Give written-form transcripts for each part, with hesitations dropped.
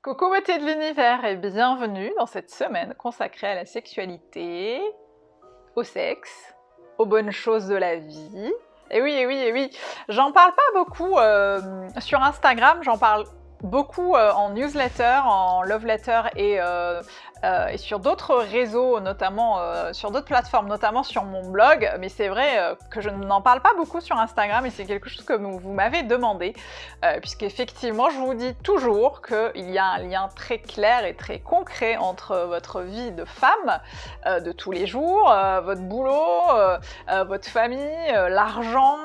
Coucou beauté de l'univers et bienvenue dans cette semaine consacrée à la sexualité, au sexe, aux bonnes choses de la vie. Et oui, et oui, et oui, j'en parle pas beaucoup sur Instagram, j'en parle beaucoup en newsletter, en love letter et sur d'autres réseaux, notamment sur d'autres plateformes, notamment sur mon blog, mais c'est vrai que je n'en parle pas beaucoup sur Instagram et c'est quelque chose que vous m'avez demandé, puisqu'effectivement je vous dis toujours qu'il y a un lien très clair et très concret entre votre vie de femme de tous les jours, votre boulot, votre famille, l'argent,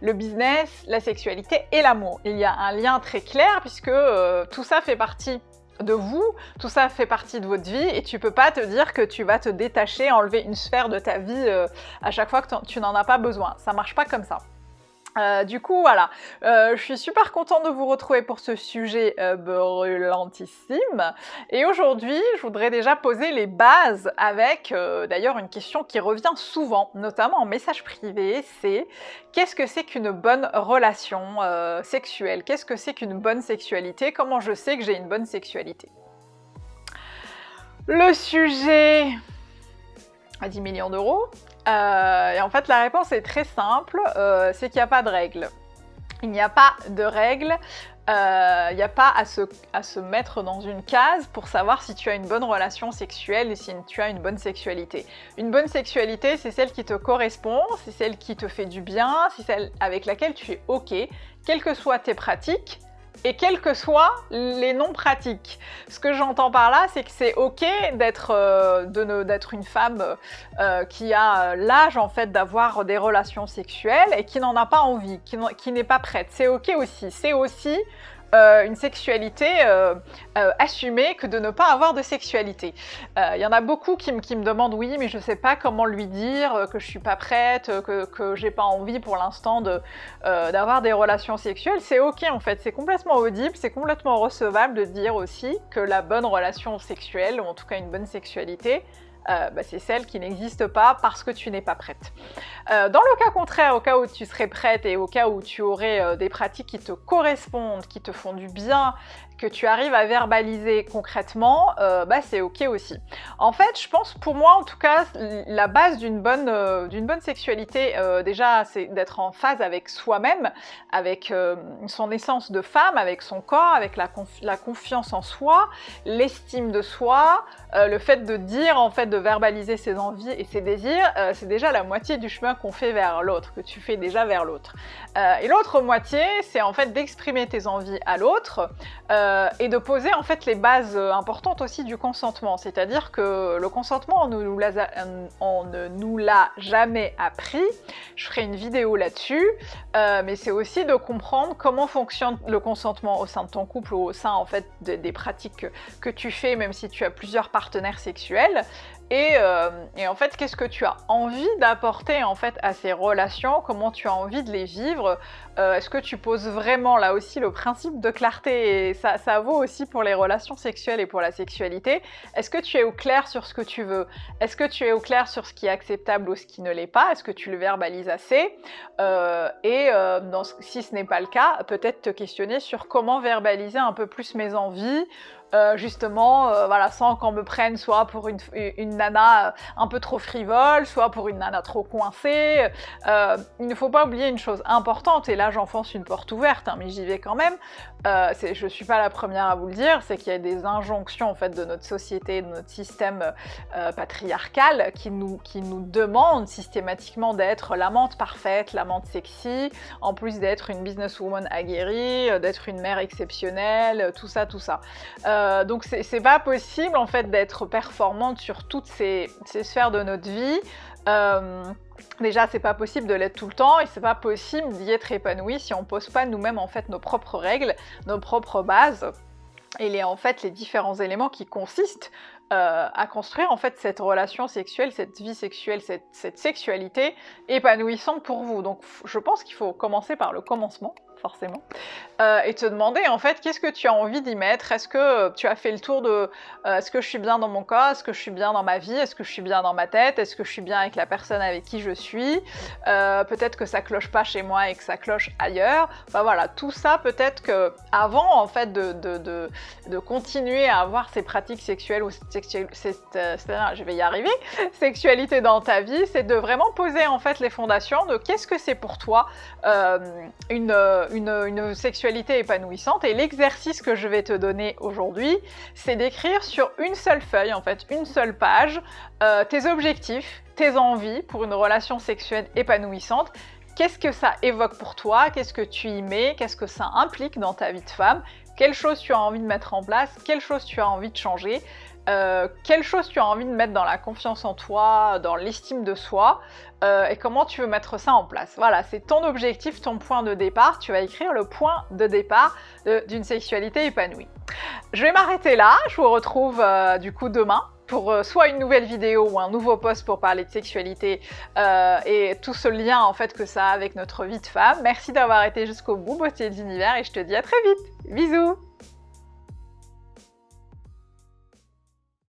le business, la sexualité et l'amour. Il y a un lien très clair puisque tout ça fait partie de vous, tout ça fait partie de votre vie et tu peux pas te dire que tu vas te détacher, enlever une sphère de ta vie à chaque fois que tu n'en as pas besoin. Ça marche pas comme ça. Du coup, voilà, je suis super contente de vous retrouver pour ce sujet brûlantissime. Et aujourd'hui, je voudrais déjà poser les bases avec, d'ailleurs, une question qui revient souvent, notamment en message privé, c'est qu'est-ce que c'est qu'une bonne relation sexuelle? Qu'est-ce que c'est qu'une bonne sexualité? Comment je sais que j'ai une bonne sexualité? Le sujet à 10 millions d'euros. Et en fait, la réponse est très simple, c'est qu'il n'y a pas de règles. Il n'y a pas de règles, il n'y a pas à se mettre dans une case pour savoir si tu as une bonne relation sexuelle et si tu as une bonne sexualité. Une bonne sexualité, c'est celle qui te correspond, c'est celle qui te fait du bien, c'est celle avec laquelle tu es OK, quelles que soient tes pratiques, et quels que soient les non-pratiques. Ce que j'entends par là, c'est que c'est ok d'être une femme qui a l'âge en fait d'avoir des relations sexuelles et qui n'en a pas envie, qui n'est pas prête. C'est ok aussi. C'est aussi une sexualité assumée que de ne pas avoir de sexualité. Il y en a beaucoup qui me demandent oui, mais je sais pas comment lui dire que je suis pas prête, que j'ai pas envie pour l'instant d'avoir des relations sexuelles. C'est ok en fait, c'est complètement audible, c'est complètement recevable de dire aussi que la bonne relation sexuelle, ou en tout cas une bonne sexualité, c'est celle qui n'existe pas parce que tu n'es pas prête. Dans le cas contraire, au cas où tu serais prête et au cas où tu aurais des pratiques qui te correspondent, qui te font du bien, que tu arrives à verbaliser concrètement, c'est ok aussi. En fait, je pense, pour moi en tout cas, la base d'une bonne sexualité, déjà, c'est d'être en phase avec soi-même, avec son essence de femme, avec son corps, avec la confiance en soi, l'estime de soi, le fait de dire, en fait, de verbaliser ses envies et ses désirs, c'est déjà la moitié du chemin qu'on fait vers l'autre, que tu fais déjà vers l'autre. Et l'autre moitié, c'est en fait d'exprimer tes envies à l'autre, et de poser en fait les bases importantes aussi du consentement, c'est-à-dire que le consentement, on ne nous l'a jamais appris. Je ferai une vidéo là-dessus, mais c'est aussi de comprendre comment fonctionne le consentement au sein de ton couple ou au sein en fait des pratiques que tu fais, même si tu as plusieurs partenaires sexuels. Et en fait, qu'est-ce que tu as envie d'apporter en fait à ces relations? Comment tu as envie de les vivre? Est-ce que tu poses vraiment là aussi le principe de clarté? Et ça vaut aussi pour les relations sexuelles et pour la sexualité. Est-ce que tu es au clair sur ce que tu veux? Est-ce que tu es au clair sur ce qui est acceptable ou ce qui ne l'est pas? Est-ce que tu le verbalises assez? Si ce n'est pas le cas, peut-être te questionner sur comment verbaliser un peu plus mes envies, voilà, sans qu'on me prenne soit pour une nana un peu trop frivole, soit pour une nana trop coincée. Il ne faut pas oublier une chose importante, et là j'enfonce une porte ouverte, hein, mais j'y vais quand même. Je suis pas la première à vous le dire, c'est qu'il y a des injonctions en fait de notre société, de notre système patriarcal qui nous demandent systématiquement d'être l'amante parfaite, l'amante sexy, en plus d'être une businesswoman aguerrie, d'être une mère exceptionnelle, tout ça. Donc c'est pas possible en fait d'être performante sur toutes ces sphères de notre vie. Déjà, c'est pas possible de l'être tout le temps et c'est pas possible d'y être épanoui si on pose pas nous-mêmes en fait nos propres règles, nos propres bases et les différents éléments qui consistent à construire en fait cette relation sexuelle, cette vie sexuelle, cette sexualité épanouissante pour vous. Donc je pense qu'il faut commencer par le commencement. forcément, et te demander en fait qu'est-ce que tu as envie d'y mettre. Est-ce que tu as fait le tour de est-ce que je suis bien dans mon corps, est-ce que je suis bien dans ma vie, est-ce que je suis bien dans ma tête, est-ce que je suis bien avec la personne avec qui je suis, peut-être que ça cloche pas chez moi et que ça cloche ailleurs. Enfin voilà, tout ça peut-être que avant en fait de continuer à avoir ces pratiques sexuelles ou je vais y arriver, sexualité dans ta vie, c'est de vraiment poser en fait les fondations de qu'est-ce que c'est pour toi une sexualité épanouissante. Et l'exercice que je vais te donner aujourd'hui, c'est d'écrire sur une seule feuille, en fait, une seule page, tes objectifs, tes envies pour une relation sexuelle épanouissante. Qu'est-ce que ça évoque pour toi? Qu'est-ce que tu y mets? Qu'est-ce que ça implique dans ta vie de femme? Quelles choses tu as envie de mettre en place? Quelles choses tu as envie de changer? Quelles choses tu as envie de mettre dans la confiance en toi, dans l'estime de soi, et comment tu veux mettre ça en place. Voilà, c'est ton objectif, ton point de départ. Tu vas écrire le point de départ d'une sexualité épanouie. Je vais m'arrêter là, je vous retrouve du coup demain pour soit une nouvelle vidéo ou un nouveau post pour parler de sexualité et tout ce lien en fait que ça a avec notre vie de femme. Merci d'avoir été jusqu'au bout, beauté de l'univers, et je te dis à très vite. Bisous!